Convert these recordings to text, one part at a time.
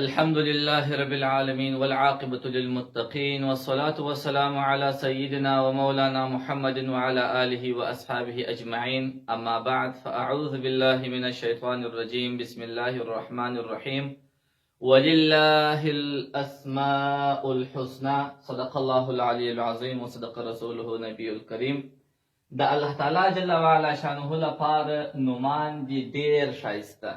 الحمد لله رب العالمين والعاقبة للمتقين والصلاة والسلام على سيدنا ومولانا محمد وعلى آله وأصحابه أجمعين. أما بعد، فأعوذ بالله من الشيطان الرجيم. بسم الله الرحمن الرحيم. ولله الأسماء الحسنى. صدق الله العلي العظيم وصدق رسوله نبي الكريم. دا الله تعالی جل وعلا شانه لپاره نومان دي ډیر شایسته.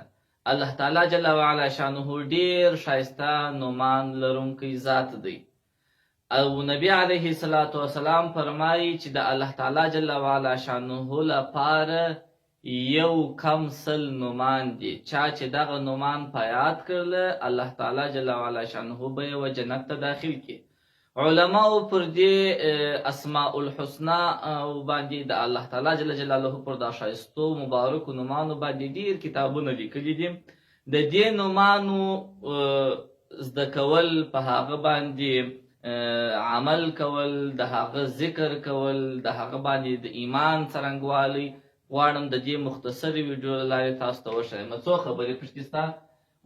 الله تعالی جل وعلا شانه ډیر شایسته نومان لرونکی ذات دی. او نبی علیه الصلاة والسلام فرمایي چې د الله تعالی جل وعلا شانه لپاره یو کم سل نومان دي. چا چې دغه نومان په یاد کړل، الله تعالی جل وعلا شانه به یې جنت ته داخل کړي. علماء پر دې اسماء الحسنى باندې د الله تعالی جل جلاله پر دا شایستو مبارکو نومانو باندې ډیر کتابونه لیکلي دي. د دې نومانو زده کول، په هغه باندې عمل کول، د هغه ذکر کول، د هغه باندې د ایمان څرنګوالی غواړم د دې مختصر ویډیو له لارې تاسو ته وښیم. څو خبرې پکې سته.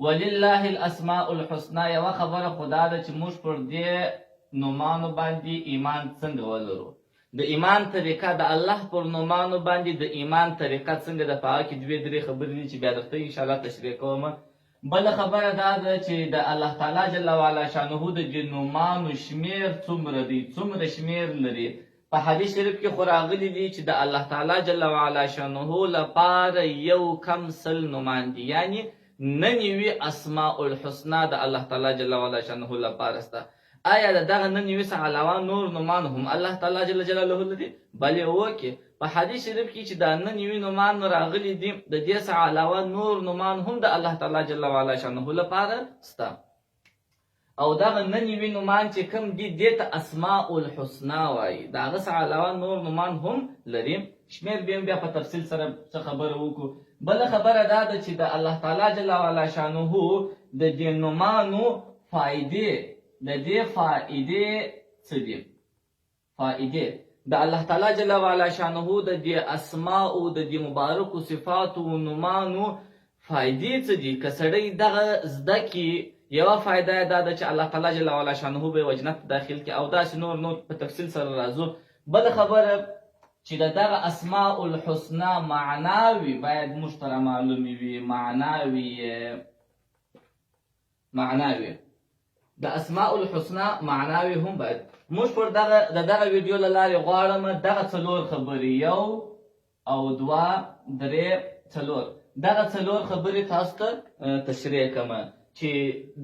ولله الاسماء الحسنى یوه خبره خو دا ده چې موږ پر دې نومانو باندې ایمان څنګه ولرو. د ایمان طریقه، د الله پر نومانو باندې د ایمان طریقه څنګه ده، په هغه کې دوې درې خبرې دي چې بیا درته انشاءالله تشریح کوم. بله خبره دا ده چې د الله تعالی جل وعلا شانه د دې نومانو شمیر څومره دی، څومره شمیر لري. په حدیث شریف کې خو راغلي دي چې د الله تعالی جل وعلا شانه لپاره یو کم سل نومان دي، یعنی 99 اسماء الحسنى د الله تعالی جل وعلا شانه لپاره سته. آیا د دغه 99 څخه علاوه نور نومان هم الله تعالی جل جلاله لري؟ بلې وکې په حدیث شریف کې چې دا 99 نومان راغلي دي، د دې څخه علاوه نور نومان هم د الله تعالی جل وعلا شانه لپاره سته. او دغه 99 نومان چې کوم دي دې ته اسماء الحسنى وایي. د هغه څخه علاوه نور نومان هم لري. شمیر بیا په تفصیل سره څه خبره وکړو. بله خبره دا ده چې د الله تعالی جل وعلا شانه د دې نومانو فائدې، د دې فائدې څه دي؟ فائدې د الله تعالی جل وعلا شانه د دې اسماء او د دې مبارکو صفاتو او نومانو فائدې څه دي؟ که سړی دغه زده کړي، یوه فائده یې دا ده چې الله تعالی جل وعلا شانه به یې جنت داخل کړي، او داسې نور په تفصیل سره راځو. بله خبره چې د دغه اسماء الحسنى معناوي باید موږ سره معلومې وي. معناوي د اسماء الحسنى معناوي هم باید موږ پر د دغه ویډیو له لارې غواړم دغه څلور خبرې، یو او دوه درې څلور، دغه څلور خبرې تاسو ته تشریح کړم چې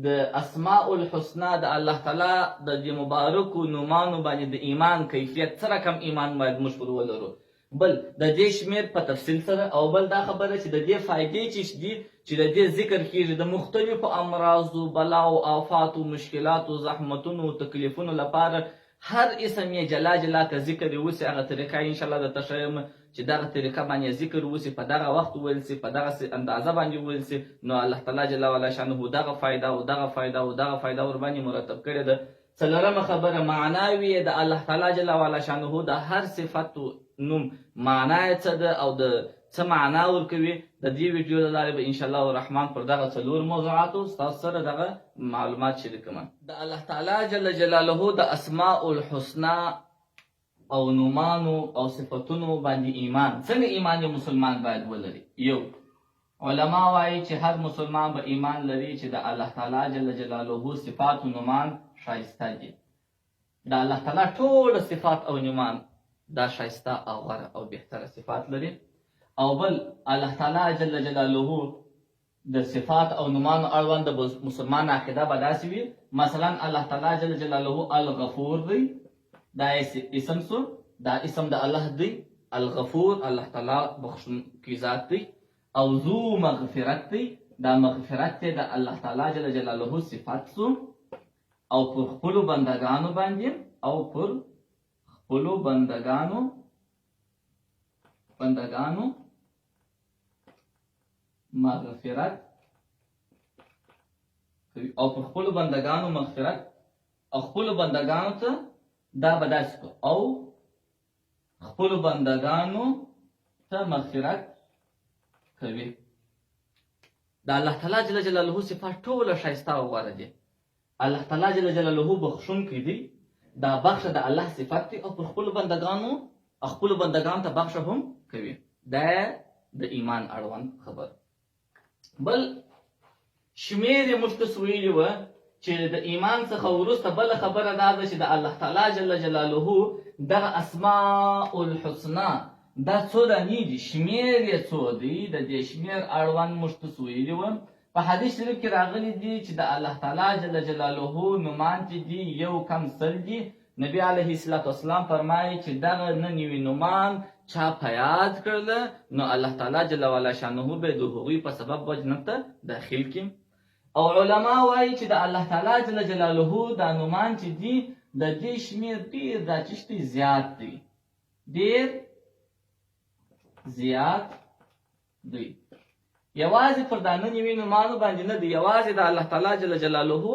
د اسماء الحسنى د الله تعالی د دې مبارکو نومانو باندې د ایمان کیفیت، څه رقم ایمان باید موږ پر ولرو. بل د دې شمیر په تفصیل سره، او بل دا خبره چې د دې فائدې چې دي چې د دې ذکر کېږي د مختلفو امراضو، بلاو، آفاتو، مشکلاتو، زحمتونو، تکلیفونو لپاره هر اسم یې جلا جلا که ذکر یې وسي، هغه طریقه انشاءالله درته ښیم چې دغه طریقه باندې ذکر وسي، په دغه وخت وویل سي، په دغه اندازه باندې وویل سي، نو الله تعالی جل وعلا شانه دغه فایده او دغه فایده او دغه فایده ورباندې مرتب کړې ده. څلورمه خبره معناوي د الله تعالی جل وعلا شانه د هر صفت نوم معنا یې څه ده او د څه معنا ورکوي. د دې ویډیو له لارې به انشاءالله الرحمن پر دغه څلور موضوعاتو ستاسو سره دغه معلومات شریکوم. د الله تعالی جل جلاله د اسماء الحسنى او نومانو او صفتونو باندې ایمان. څنګه ایمان یو مسلمان باید ولري؟ یو، علما وایي چې هر مسلمان به ایمان لري چې د الله تعالی جل جلاله صفات او نومان شایسته دي. د الله تعالی ټول صفات او نومان دا شایسته او غوره او بهتره صفات لري. او بل الله تعالی جل جلاله د صفات او نومانو اړوند د مسلمان عقیده به داسې وي. مثلا الله تعالی جل جلاله الغفور دی، دا اسم سو، دا اسم د الله دی. الغفور الله تعالی بخښونکی ذات دی. او ذو مغفرت دی، دا مغفرت دی د الله تعالی جل جلاله صفات سو. او پر خپلو بندگانو باندې، او پر خپلو بندگانو مغفرت کوي، او پر خپلو بندگانو مغفرت، او خپلو بندگانو ته دا به داسې کو، او خپلو بندگانو ته مغفرت کوي. د الله تعالی جل جلاله صفات ټوله ښایسته او غوره دي. الله تعالی جل جلاله بخښونکی دی، دا بخښه د الله صفت دی او پر خپلو بندګانو ته بخښه هم کوي. دا د ایمان اړوند خبر. بل شمیر یې موږ ته ویلي وه چې د ایمان څخه وروسته بله خبره دا ده چې د الله تعالی جل جلاله دغه اسماء الحسنا دا څو دانې دي، شمیر یې څو دی، د دې شمیر اړوند موږ ته ویلي وه. په حدیث شریف کې راغلی دي چې د الله تعالی جل جلاله نومان چې دي 100 دي. نبی علیه السلام فرمایي چې دغه نوي نومان چا په یاد کړله نو الله تعالی جل وعلا شانه به د هغوی په سبب جنت ته داخل کړي. او علما وایي چې د الله تعالی جل جلاله دا نومان چې دي د دې شمیر ډېر دا چشتي زیات دی، ډېر زیات دی. یوازې پر دا نوي نومانو باندې نه دی، یوازې د الله تعالی جل جلاله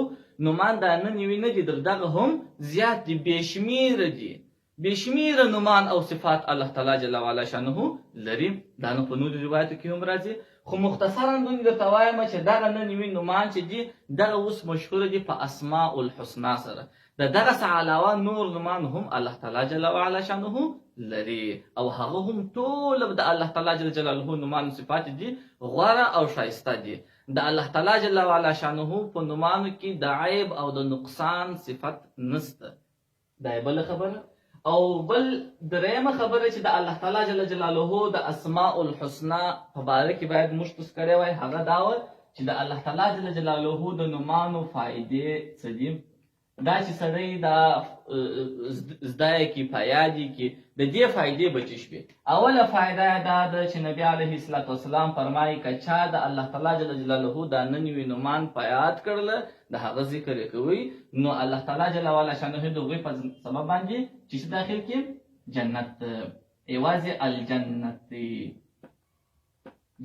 نومان دا نوي نه دي، در دغه هم زیات دي، بې شمیره دي. بې شمیره نومان او صفات الله تعالی جل وعلا شانه لري. دا نو په نورو روایتو کې هم راځي، خو مختصرا دوی درته وایم چې دغه نوي نومان چې دي دغه اوس مشهور دي په اسماء الحسنا سره. د دغه څه علاوه نور نومان هم الله تعالی جل وعلا شانه لري او هغه هم ټول د الله تعالی جل جلاله نومان صفات دي غوره او ښایسته دي. د الله تعالی جل وعلا شانه په نومانو کې د عیب او د نقصان صفت نسته. دا بل خبره. او بل درېمه خبره چې د الله تعالی جل جلاله د اسماء الحسنا په باره کې باید موږ کړی وای هغه دا و چې د الله تعالی جل جلاله د نومانو فائدې څه دي. دا چې سړی دا زده کړي په یاد کړي د دې فائدې به څه شوې. اوله فائده دا ده چې نبی علیه السلام فرمایي که چا د الله تعالی جل جلاله دا نوي نومان په یاد کړله د هغه ذکر یې کوي نو الله تعالی جل وعلا شانه د هغوی په سبب باندې چې داخل کړي جنت، یوازې الجنت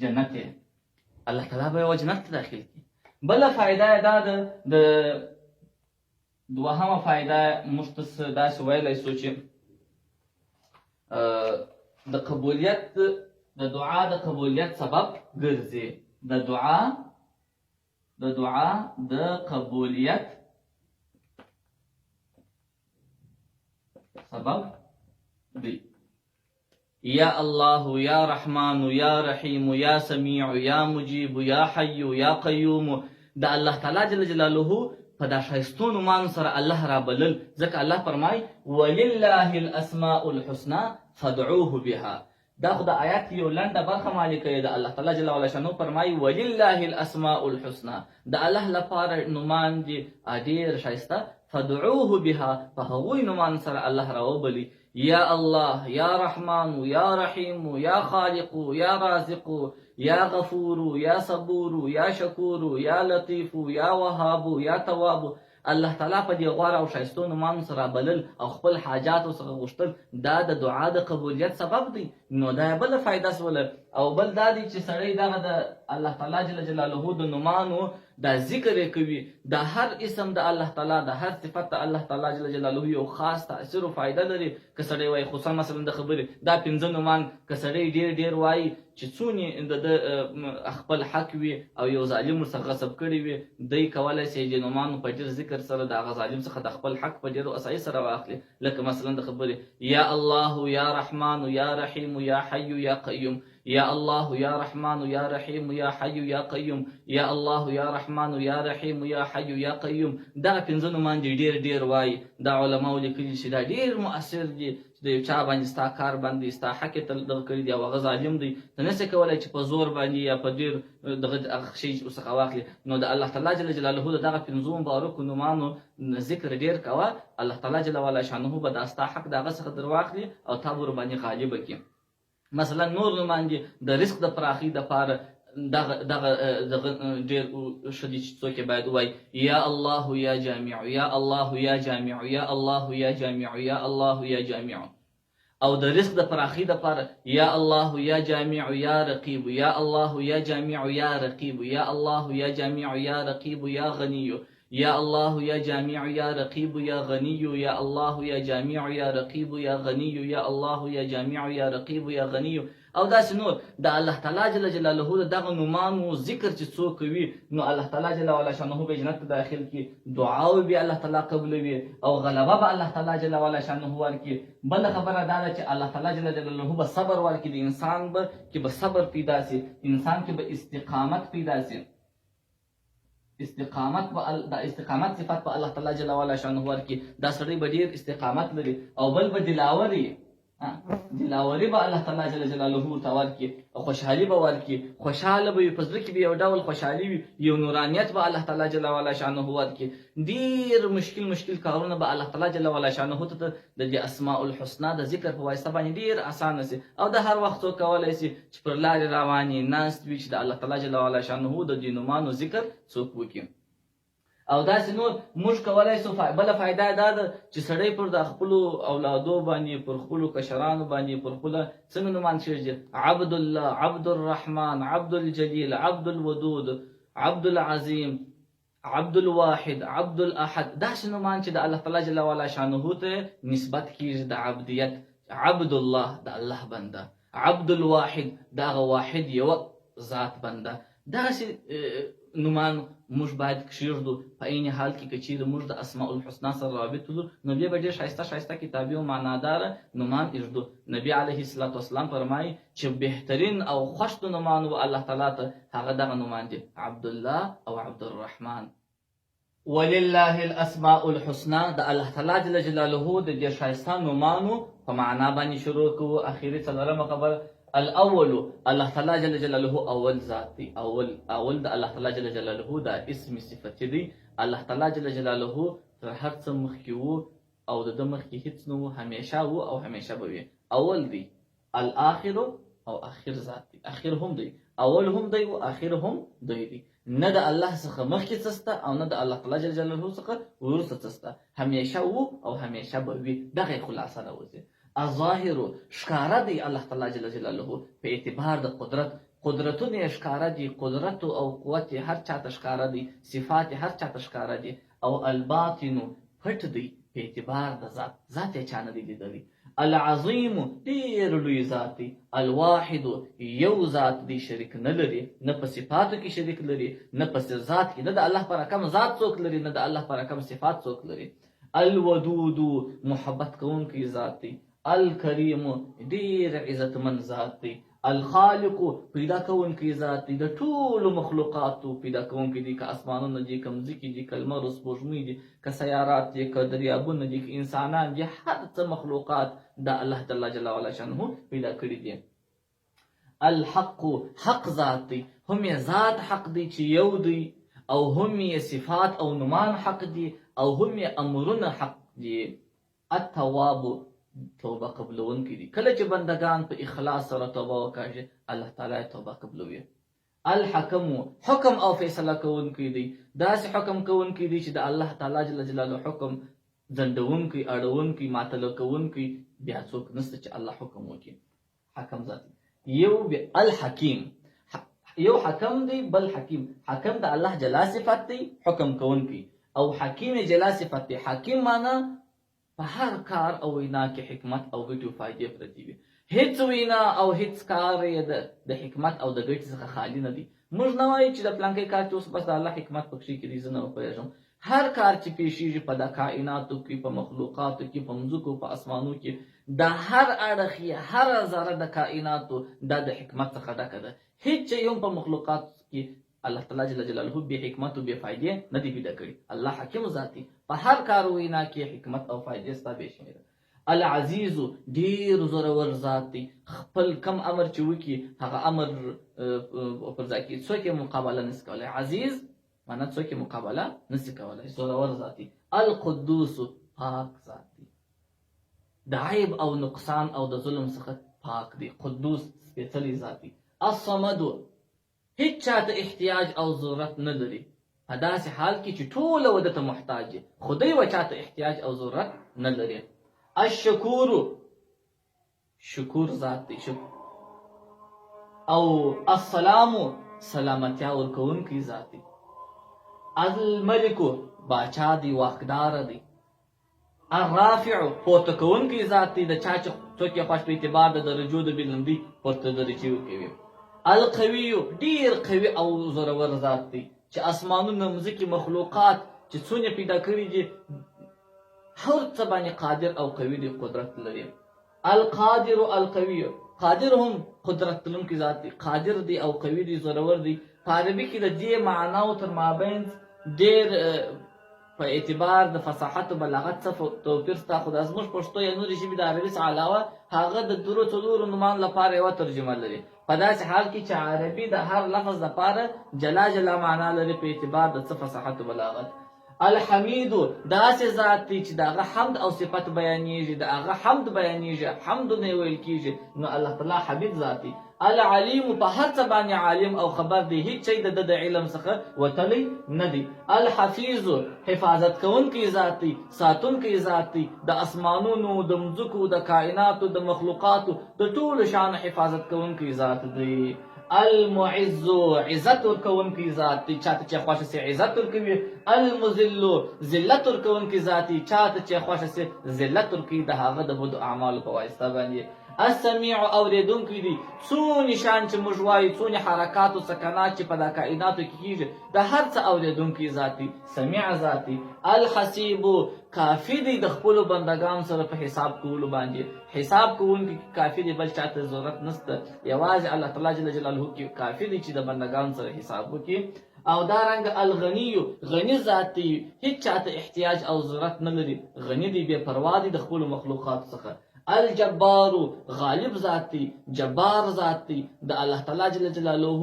جنت الله تعالی به یې جنت داخل کړي. بله فائده دا ده د دوهمه فائده موږ ته داسې ویلی سو چې د قبولیت د دعا د قبولیت سبب ګرځي. د دعا د قبولیت سبب دی. یا الله یا رحمان یا رحیم یا سمیع یا مجیب یا حی یا قیوم. د الله تعالی جل جلاله په دا ښایستو نومانو سره الله را بلل، ځکه الله فرمایي ولله الاسماء الحسنا فادعوه بها. دا خو د آیات یو لنډه برخه معنی کوي. د الله تعالی جل وعلا شانو فرمایي ولله الاسماء الحسنا، د الله لپاره نومان دي ډېر ښایسته، فادعوه بها، په هغوی نومان سره الله را وبلي. یا الله یا رحمان یا رحیم یا خالق یا رازق یا غفور یا صبور یا شکور یا لطیف یا وهاب یا تواب. الله تعالی په دې غوره او ښایستو نومانو سره بلل او خپل حاجاتو څخه غوښتل دا د دعا د قبولیت سبب دی. نو دا بله فایده سوله. او بل دا دی چې سړی دغه د الله تعالی جل جلاله د نومانو دا ذکر یې کوي. د هر اسم د الله تعالی د هر صفت د الله تعالی جل جلاله یو خاص تاثیر او فایده لري. که سړی وایي خصوصا مثلا د خبرې دا 5 نومان که سړی ډېر وایي چې څونې د خپل حق وي او یو ظالم ورڅخه غصب کړی وي، دی کولی شي د نومانو په ډېر ذکر سره د هغه ظالم څخه د خپل حق په ډېرو اسایي سره واخلي. لکه مثلا د خبرې یا الله یا رحمان یا رحیم یا حی یا قیوم، یا الله یا رحمان یا رحیم یا حی یا قیوم، یا الله یا رحمان یا رحیم یا حی یا قیوم. دغه 5 نومان دي ډېر وایي. دا علماو لیکلي چې دا ډېر مؤثر دي. د یو چا باندې ستا کار باندې ستا حق یې دغه کړي دي او هغه ظالم دی، ته نسې کولی چې په زور باندې یا په ډېر دغه شی ورڅخه واخلي. نو د الله تعالی جل جلاله د دغه 5 مبارکو نومانو ذکر ډېر کوه، الله تعالی جل وعلا شانه به دا ستا حق د هغه څخه در واخلي او تا به ورباندې غالبه کړي. مثلا نور نومان دي د رزق د پراخي دپاره دغه ډېر ښه دي چې څوک یې باید ووایي یا الله یا جامع یا الله یا جامع یا الله یا جامع یا الله یا جامع. او د رزق د پراخي دپاره یا الله یا جامع یا رقیب یا الله یا جامع یا رقیب یا الله یا جامع یا رقیب یا غنی یا الله یا جامع یا رقیب یا غنی یا الله یا جامع یا رقیب یا غنی یا الله یا جامع یا رقیب یا غنی. او داسې نور د الله تعالی جل جلاله د دغه نومانو ذکر چې څوک کوي نو الله تعالی جل وعلا شانه به جنت ته داخل کړي، دعاوې به الله تعالی قبولوي او غلبه به الله تعالی جل وعلا شانه ورکړي. بل خبره دا ده چې الله تعالی جل جلاله به صبر ورکړي، د انسان به کې به صبر پیدا سي، انسان کې به استقامت پیدا سي. استقامت صفات په الله تعالی جل وعلا شانه ورکړي، دا سړی به ډیر استقامت لري. او بل به دلاوري به الله تعالی جل جلاله ورته ورکړي، خوشحالي به ورکړي، خوشحاله به وي، په زړه کې به یو ډول خوشحالي وي، یو نورانیت به الله تعالی جل وعلا شانه ورکړي. ډیر مشکل کارونه به الله تعالی جل وعلا شانه ته د دې اسماء الحسنا د ذکر په واسطه باندې ډیر اسانه سي، او د هر وخت څوک کولی سي چې پر لارې رواني ناست وي چې د الله تعالی جل وعلا شانه د دې نومانو ذکر څوک وکړي. او داسې نور موږ کولی سو بله فایده دا ده چې سړی پر د خپلو اولادو باندې، پر خپلو کشرانو باندې، پر خپله څنګه نومان کېږي، عبد الله، عبد الرحمن، عبد الجلیل، عبد الودود، عبد العظیم، عبد الواحد، عبد الاحد، داسې نومان چې د الله تعالی جل وعلا شانه ته نسبت کېږي د عبدیت. عبد الله د الله بنده، عبد الواحد د هغه واحد یوه ذات بنده. دغسې نومان موږ باید کښېږدو. په عین حال کې که چیرې موږ د اسماء الحسنا سره رابط ولرو نو بیا به ډېر ښایسته کتابي او معناداره نومان ایږدو. نبي علیه الصلاة والسلام فرمایي چې بهترین او خوښ د نومانو الله تعالی ته هغه دغه نومان دي، عبدالله او عبدالرحمن. ولله الاسماء الحسنا د الله تعالی جل جلاله د دې ښایسته نومانو په معنا باندې شروع کوو. اخري څلورمه خبره، الاول الله تعالی جل جلاله اول ذات دی. اول د الله تعالی جل جلاله دا اسم صفت دی. الله تعالی جل جلاله تر هر څه مخکې وو او د ده مخکې هیڅ نه وو، همیشه وو او همیشه به وي. اول دی. الاخر او اخر ذات دی، اخر هم دی، اول هم دی او اخر هم دی. نه د الله څخه مخکې څه شته او نه د الله تعالی جل جلاله څخه وروسته څه شته، همیشه وو او همیشه به وي. دغه خلاصه راوځي. الظاهر ښکاره دی الله تعالی جل جلاله په اعتبار د قدرتونه یې ښکاره دي، قدرت او قوت یې هر چاته ښکاره دی، صفات یې هر چاته ښکاره دي. او الباطن پټ دی په اعتبار د ذات یې چا نه دی لیدلی. العظیم ډېر لوی ذات دی. الواحد یو ذات دی، شریک نه لري، نه په صفاتو کې شریک لري، نه په ذات کې، نه د الله په رقم ذات څوک لري، نه د الله په رقم صفات څوک لري. الودود محبت کوونکی ذات دی. الکریم ډیر عزتمن ذات دی. الخالق پیدا کوونکی ذات دی، د ټولو مخلوقاتو پیدا کوونکی دی، که اسمانونه دي، که مځکې دي، که لمر او سپوږمۍ دي، که سیارات دي، که دریابونه دي، که انسانان دي، هر څه مخلوقات دا الله جل وعلا شانه پیدا کړي دي. الحق حق ذات دی، هم یې ذات حق دی چې یو دی، او هم یې صفات او نومان حق دی، او هم یې امرونه حق دی. التواب توبه قبلونکی دی، کله چې بندگان په اخلاص سره توبه وکړي الله تعالی توبه قبلوي. الحکم حکم او فیصله کوونکی دی، داسې حکم کوونکی دی چې د الله تعالی جل جلاله حکم ځنډونکی، اړونکی، ماتله کوونکی بیا څوک نشته چې الله حکم وکړي. حکم ذات یو. الحکیم یو حکم دی، بل حکیم. حکم د الله جلا صفت دی، حکم کوونکی، او حکیم جلا صفت دی. حکیم معنا په هر کار او وینا کې حکمت او ګټې او فایدې پرتې وي. هیڅ وینا او هیڅ کار یې د حکمت او د ګټې څخه خالي نه دی. موږ نه وایو چې د فلانکي کار کې اوس بس د الله حکمت پکښې کې دی، زه نه پوهېږم. هر کار چې پیښیږي په د کائناتو کې، په مخلوقاتو کې، په مځکو، په اسمانو کې، د هر اړخ یې هر ذره د کائناتو دا د حکمت څخه ډکه ده. هیڅ شی هم په مخلوقاتو کې الله تعالی جل جلاله بې حکمت او بې فایدې نه دی پیدا کړي. الله حکیم ذاتي، په هر کار وینا کې حکمت او فایدې ستا بې شمېره. العزیز ډېر زورور ذات دی، خپل کم امر چې وکړي هغه امر پر ځای کې څوک یې مقابله نشي کولی. عزیز معنا څوک یې مقابله نشي کولی، زورور ذات دی. القدوس پاک ذات دی، د عیب او نقصان او د ظلم څخه پاک دی. قدوس سپېڅلی ذات دی. الصمد هیڅ چاته احتیاج او ضرورت نه لري، په داسې حال کې چې ټوله وده ته محتاج دی، خو دی و چاته احتیاج او ضرورت نه لري. الشکور شکور ذات دی. او السلام سلامتیا ورکوونکی ذات دی. الملک باچا دی، واکدار دی. الرافع پورته کوونکی ذات دی، د چا چې څوک یې خوښ په اعتبار د درجو د بلندۍ پورته درجې ورکوي. القوي ډېر قوي او زورور ذات دی چې اسمانونه مځکې مخلوقات چې څونه پیدا کړي دي هر څه باندې قادر او قوي دی، قدرت لري. القادر القوي، قادر هم قدرت لرونکی ذات دی، قادر دی او قوي دی، زورور دی. په عربي کې د دې معناو تر مابین ډېر په اعتبار د فصاحت او بلاغت څخه توپیر شته، خو د زموږ پښتو یا نورې ژبې د عربي څخه علاوه هغه د درو څلورو نومانو لپاره یوه ترجمه لري، په داسې حال کې چې عربي د هر لفظ لپاره جلا جلا معنا لري په اعتبار د څه فصاحت او بلاغت. الحمید داسې ذات دی چې د هغه حمد او صفت بیانېږي، د هغه حمد بیانېږي، حمد نه ویل کېږي، نو الله تعالی حمید ذات دی. العلیم په هر څه باندې عالم او خبر دی، هیڅ شی د علم څخه وتلی نه دی. الحفیظ حفاظت کوونکی ذات دی، ساتونکی ذات دی، د اسمانونو، د مځکو، د کائناتو، د مخلوقاتو د ټولو شان حفاظت کوونکی ذات دی. المعز عزت ورکوونکی ذات دی، چاته چې خوښه سي عزت ورکوي. المذل ذلت ورکوونکی ذات دی، چاته چې خوښه سي ذلت ورکوي د هغه د بدو اعمالو په واسطه باندې. السمیع اوریدونکی دی، څو نشان چې موږ وایو، څو حرکات او سکنات چې په دا کائناتو کې کېږي د هر څه اوریدونکی ذات دی، سمیع ذات دی. الحسیب کافی دی د خپلو بندګانو سره په حساب کولو باندې، حساب کوونکی کافی دی، بل چاته ضرورت نشته، یوازې الله تعالی جل جلاله کې کافی دی چې د بندګانو سره حساب وکړي. او دارنګ الغنی غنی ذات دی، هیڅ چاته احتیاج او ضرورت نه لري، غنی دی، بې پروا دی د خپلو مخلوقاتو څخه. الجبار غالب ذات دی، جبار ذات دی، د الله تعالی جل جلاله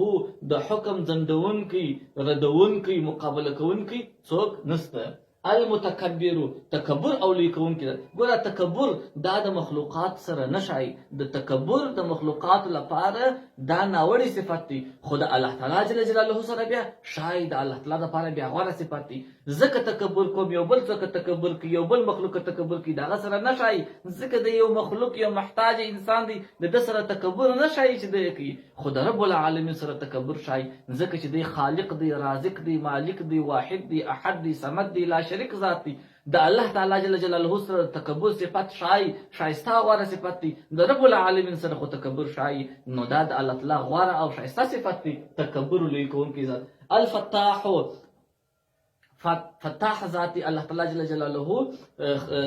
د حکم ځنډونکی، ردونکی، مقابله کوونکی څوک نشته. المتکبر تکبر او لوی کوونکی ده. ګوره تکبر دا د مخلوقات سره نه شای، د تکبر د مخلوقات لپاره دا ناوړی صفت دی، خو د الله تعالی جل جلاله سره بیا شای د الله تعالی لپاره بیا غوره صفت دی. ځکه تکبر کوم یو بل څوک تکبر کوي، یو بل مخلوق تکبر کوي، دغه سره نه شای، ځکه د یو مخلوق یو محتاج انسان دی، د ده سره تکبر نه شای چې دی کوي، خو د رب العالمین سره تکبر شای، ځکه چې دی خالق دی، رازق دی، مالک دی، واحد دی، احد دی، صمد دی، لا شریک ذات دی. د الله تعالی جل جلاله سره تکبر صفت شای، شایسته غوره صفت دی. د رب العالمین سره خو تکبر شای، نو دا د الله تعالی غوره او شایسته صفت دی، تکبر لوی کوونکی ذات. الفتاح فتاح ذاتي الله تعالی جل جلاله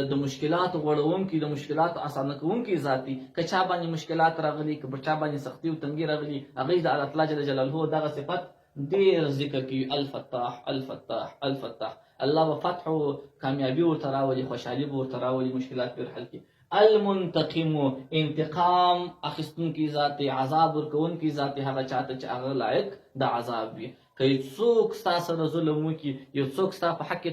د مشکلات غوړونکي، د مشکلات اسانه کوونکي ذاتي. که چا باندې مشکلات راغلي، که چا باندې سختی او تنګي راغلي، هغه د الله تعالی جل جلاله دغه صفت ډیر ذکر کوي. الفتاح الفتاح الفتاح، الله به فتح او کامیابی ورته راولي، خوشحالي به ورته راولي، مشکلات به حل کړي. المنتقم انتقام اخیستونکي ذات، عذاب ورکوونکي ذات، هغه چاته چې هغه لایق د عذاب وي. که څوک ستا سره ظلم وکړي، یو څوک ستا په حق کې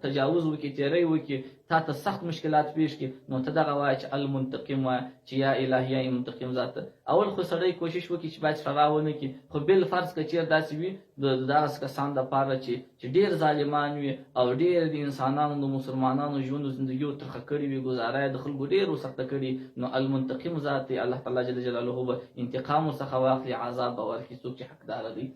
تجاوز وکړي، تیری وکړي، تا ته سخت مشکلات پیښ کړي، نو ته دغه وایه چې المنتقم وایه چې یا الهي یا منتقم ذات. اول خو سړی کوشش وکړي چې باید شرا ونه کړي، خو بالفرض که چېر داسې وي د دغسې کسانو دپاره چې ډېر ظالمان وي او ډېر د انسانانو د مسلمانانو ژوند او زندګي ورڅخه کړې وي، ګزاره یې د خلکو ډېر ورسخته کړي، نو المنتقم ذات دی، الله تعالی جل جلاله به انتقام ورڅخه واخلي، عذاب به ورکړي څوک چې حقداره دی.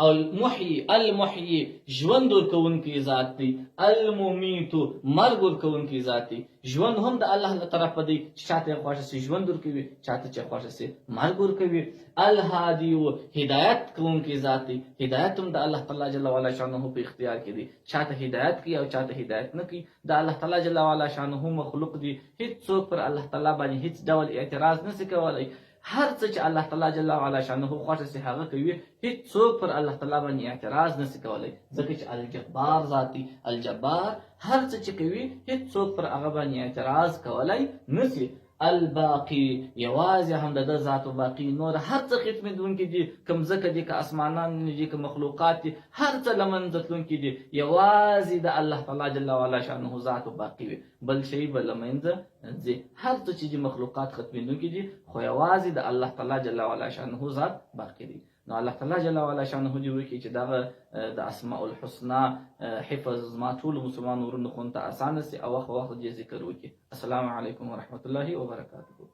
او المحیي ژوند ورکوونکی ذات دی. الممیت مرګ ورکوونکی ذات دی. ژوند هم د الله له طرفه دی، چې چاته یې خوښه سي ژوند ورکوي، چاته چې خوښه سي مرګ ورکوي. الهادي هدایت کوونکی ذات دی. هدایت هم د الله تعالی جل وعلا شانه په اختیار کې دی، چاته هدایت کوي او چاته هدایت نه کوي. د الله تعالی جل وعلا شانه مخلوق دی، هیڅوک پر الله تعالی باندې هیڅ ډول اعتراض نشي کولی. هر څه چې الله تعالی جل وعلا شانه خوښه سي هغه کوي، هیڅوک پر الله تعالی باندې اعتراض نشي کولی، ځکه چې الجبار ذاتي، الجبار هر څه چې کوي هیڅوک پر هغه باندې اعتراض کولی نشي. الباقي یوازې هم د ذات باقي، نور هر څه ختمېدونکي دي، که مځکه دي، که اسمانان دي، که مخلوقات دي، هر څه له منځه تلونکي دي، یوازې د الله تعالی جل وعلا شانه ذات باقي وي، بل شی به له منځه ځي. هر څه چې دي مخلوقات ختمېدونکي دي، خو یوازې د الله تعالی جل وعلا شانه ذات باقي دي. نو الله تعالی جل وعلا شانه دې وکړي چې دغه د اسماء الحسنا حفظ زما ټولو مسلمانو ورونو خون ته اسانه سي او وخت دې ذکر وکړي. السلام علیکم ورحمة الله وبرکاته.